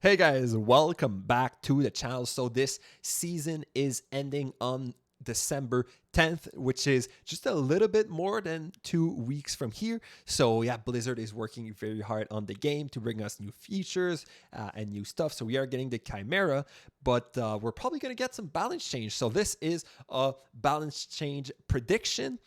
Hey guys, welcome back to the channel. So this season is ending on December 10th, which is just a little bit more than 2 weeks from here. So yeah, Blizzard is working very hard on the game to bring us new features and new stuff. So we are getting the Chimera, but we're probably going to get some balance change. So this is a balance change prediction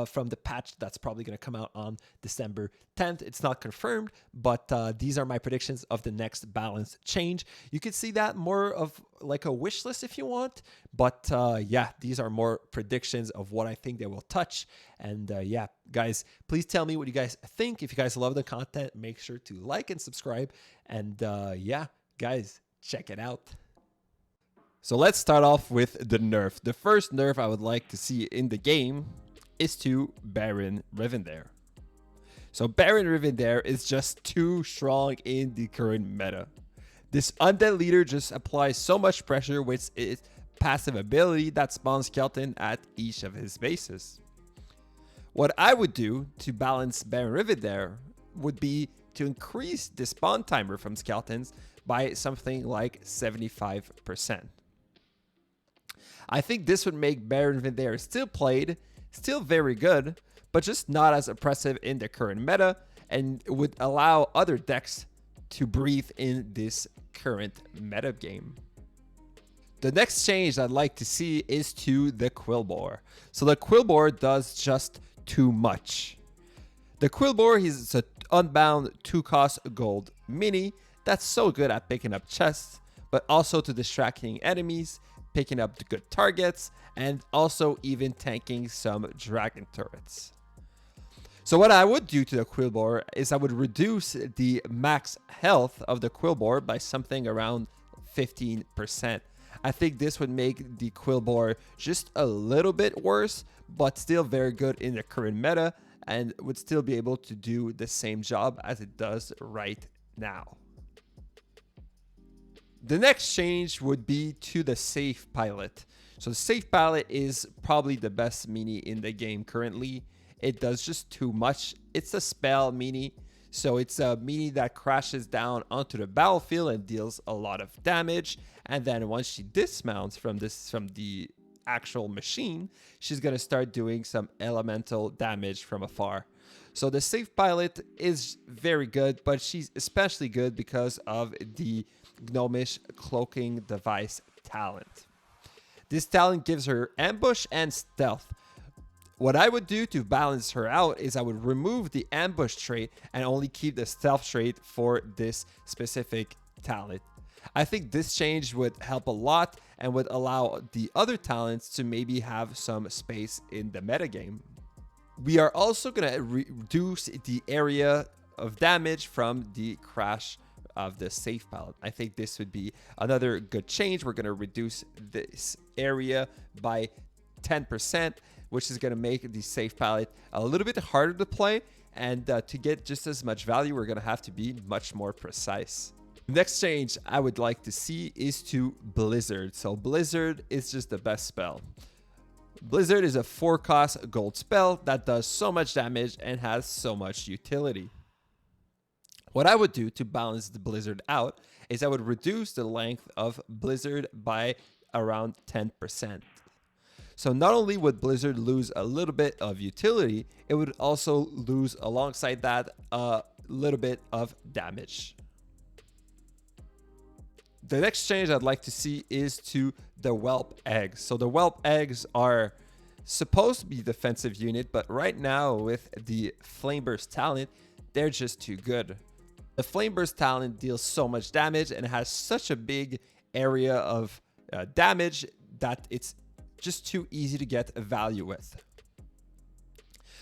from the patch that's probably going to come out on December 10th. It's not confirmed, but these are my predictions of the next balance change. You could see that more of like a wish list if you want, but yeah, these are more predictions of what I think they will touch. And yeah, guys, please tell me what you guys think. If you guys love the content, make sure to like and subscribe. And yeah, guys, check it out. So let's start off with the nerf. The first nerf I would like to see in the game is to Baron Rivendare. So Baron Rivendare is just too strong in the current meta. This undead leader just applies so much pressure with its passive ability that spawns skeleton at each of his bases. What I would do to balance Baron Rivendare would be to increase the spawn timer from skeletons by something like 75%. I think this would make Baron Rivendare still very good, but just not as oppressive in the current meta, and would allow other decks to breathe in this current meta game. The next change I'd like to see is to the Quillboar. So the Quillboar does just too much. The Quillboar is an unbound 2-cost gold mini that's so good at picking up chests, but also to distracting enemies, picking up the good targets, and also even tanking some dragon turrets. So what I would do to the Quillboar is I would reduce the max health of the Quillboar by something around 15%. I think this would make the Quillboar just a little bit worse, but still very good in the current meta, and would still be able to do the same job as it does right now. The next change would be to the Safe Pilot. So the Safe Pilot is probably the best mini in the game currently. It does just too much. It's a spell mini, so it's a mini that crashes down onto the battlefield and deals a lot of damage. And then once she dismounts from the actual machine, she's gonna start doing some elemental damage from afar. So the Safe Pilot is very good, but she's especially good because of the Gnomish Cloaking Device talent. This talent gives her ambush and stealth. What I would do to balance her out is I would remove the ambush trait and only keep the stealth trait for this specific talent. I think this change would help a lot and would allow the other talents to maybe have some space in the metagame. We are also going to reduce the area of damage from the crash of the Safe Pilot. I think this would be another good change. We're going to reduce this area by 10%, which is going to make the Safe Pilot a little bit harder to play. And to get just as much value, we're going to have to be much more precise. The next change I would like to see is to Blizzard. So Blizzard is just the best spell. Blizzard is a 4-cost gold spell that does so much damage and has so much utility. What I would do to balance the Blizzard out is I would reduce the length of Blizzard by around 10%. So not only would Blizzard lose a little bit of utility, it would also lose alongside that a little bit of damage. The next change I'd like to see is to the Whelp Eggs. So the Whelp Eggs are supposed to be defensive unit, but right now with the Flameburst talent, they're just too good. The Flameburst talent deals so much damage and has such a big area of damage that it's just too easy to get a value with.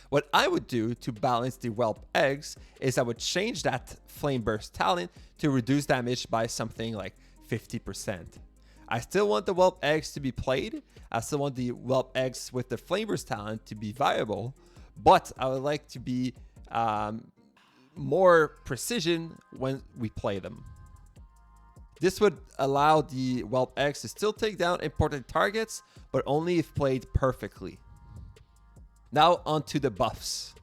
What I would do to balance the Whelp Eggs is I would change that Flameburst talent to reduce damage by something like 50%. I still want the Whelp Eggs to be played. I still want the Whelp Eggs with the Flameburst talent to be viable, but I would like to be more precision when we play them. This would allow the Whelp Eggs to still take down important targets, but only if played perfectly. Now onto the buffs.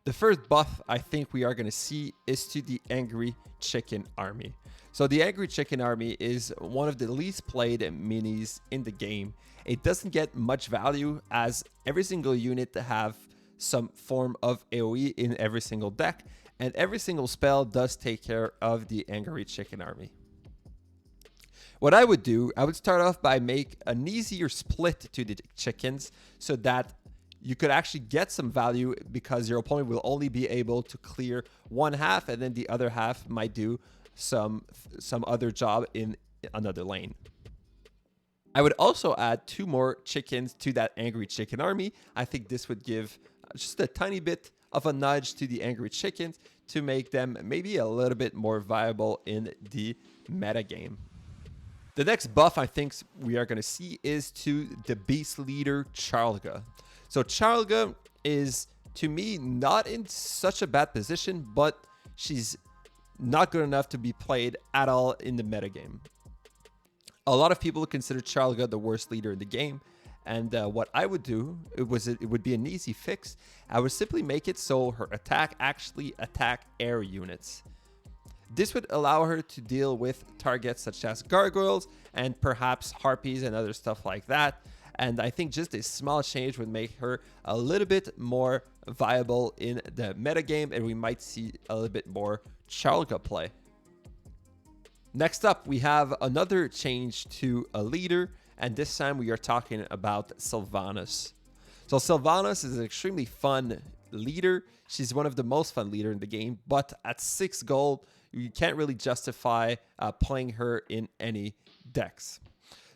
The first buff I think we are going to see is to the Angry Chicken Army. So the Angry Chicken Army is one of the least played minis in the game. It doesn't get much value as every single unit have some form of AoE in every single deck, and every single spell does take care of the Angry Chicken Army. What I would do, I would start off by make an easier split to the chickens so that you could actually get some value, because your opponent will only be able to clear one half and then the other half might do some other job in another lane. I would also add 2 more chickens to that Angry Chicken Army. I think this would give just a tiny bit of a nudge to the Angry Chickens to make them maybe a little bit more viable in the meta game. The next buff I think we are going to see is to the Beast Leader Charlga. So Charlga is, to me, not in such a bad position, but she's not good enough to be played at all in the metagame. A lot of people consider Charlga the worst leader in the game, and what I would do, it would be an easy fix. I would simply make it so her attack actually attack air units. This would allow her to deal with targets such as gargoyles and perhaps harpies and other stuff like that. And I think just a small change would make her a little bit more viable in the metagame, and we might see a little bit more Charlga play. Next up, we have another change to a leader, and this time we are talking about Sylvanas. So Sylvanas is an extremely fun leader. She's one of the most fun leader in the game, but at 6 gold, you can't really justify playing her in any decks.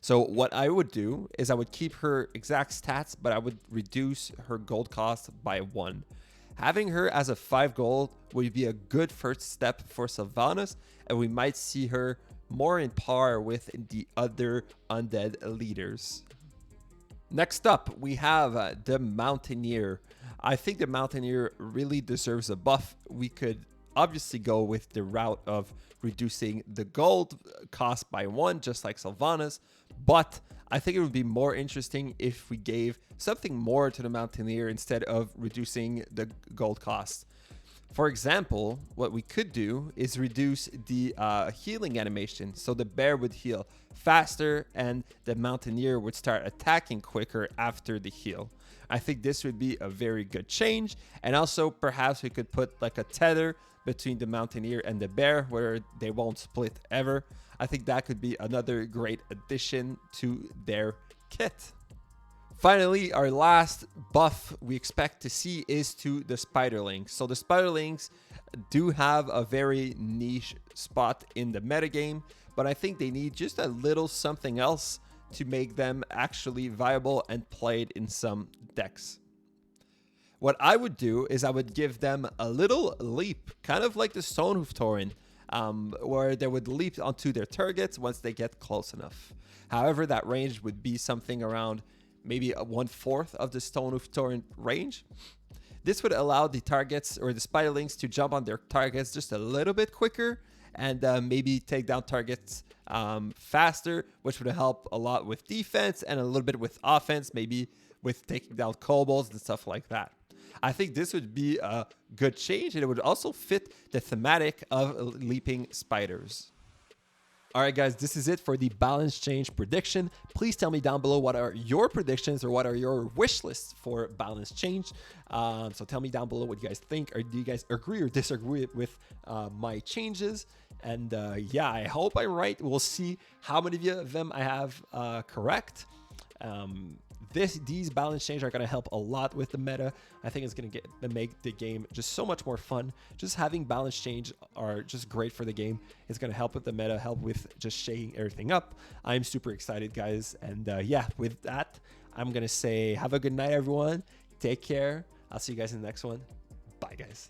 So what I would do is I would keep her exact stats, but I would reduce her gold cost by 1. Having her as a 5 gold would be a good first step for Sylvanas, and we might see her more in par with the other undead leaders. Next up, we have the Mountaineer. I think the Mountaineer really deserves a buff. We could obviously go with the route of reducing the gold cost by 1, just like Sylvanas, but I think it would be more interesting if we gave something more to the Mountaineer instead of reducing the gold cost. For example, what we could do is reduce the healing animation, so the bear would heal faster and the Mountaineer would start attacking quicker after the heal. I think this would be a very good change, and also perhaps we could put like a tether between the Mountaineer and the bear where they won't split ever. I think that could be another great addition to their kit. Finally, our last buff we expect to see is to the Spiderlings. So the Spiderlings do have a very niche spot in the metagame, but I think they need just a little something else to make them actually viable and played in some decks. What I would do is I would give them a little leap, kind of like the Stonehoof Tauren, where they would leap onto their targets once they get close enough. However, that range would be something around maybe 1/4 of the Stonehoof Tauren range. This would allow the targets or the Spiderlings to jump on their targets just a little bit quicker and maybe take down targets faster, which would help a lot with defense and a little bit with offense, maybe with taking down kobolds and stuff like that. I think this would be a good change, and it would also fit the thematic of leaping spiders. All right, guys, this is it for the balance change prediction. Please tell me down below what are your predictions or what are your wish lists for balance change. So tell me down below what you guys think, or do you guys agree or disagree with my changes? And yeah, I hope I'm right. We'll see how many of them I have correct. These balance changes are going to help a lot with the meta. I think it's going to make the game just so much more fun. Just having balance change are just great for the game. It's going to help with the meta, help with just shaking everything up. I'm super excited, guys. And yeah, with that, I'm going to say have a good night, everyone. Take care. I'll see you guys in the next one. Bye, guys.